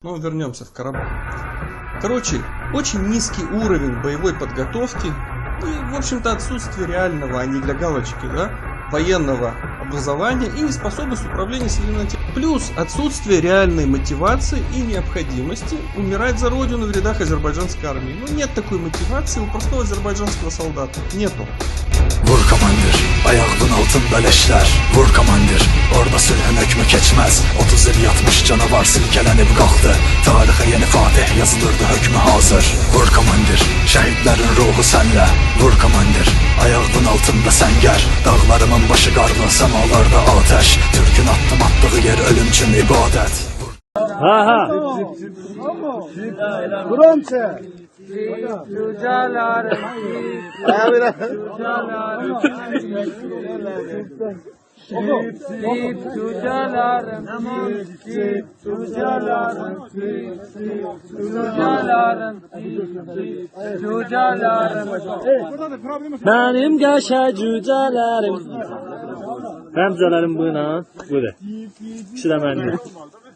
Но вернемся в Карабах. Короче, очень низкий уровень боевой подготовки и, в общем-то, отсутствие реального, а не для галочки, да, военного образования и неспособность управления сильным телом. Плюс отсутствие реальной мотивации и необходимости умирать за родину в рядах азербайджанской армии. Ну, нет такой мотивации у простого azerbaycanskого солдата. Нету. Vur komandir, ayağının altında leşler. Vur komandir, orada sülhün hükmü keçmez. 30 il yatmış canavar silkelenip kalktı. Tarihe yeni fatih yazılırdı hükmü hazır. Vur komandir, şehitlerin ruhu senle. Vur komandir, ayağının altında səngər. Dağlarımın başı qarlı, semalarda ateş. Türkün attım attığı yer ölüm için ibadet. Bronze. Benim qəşə cücələrim. Həmzələrim bu ilə. Bu da. İkisi də mənim.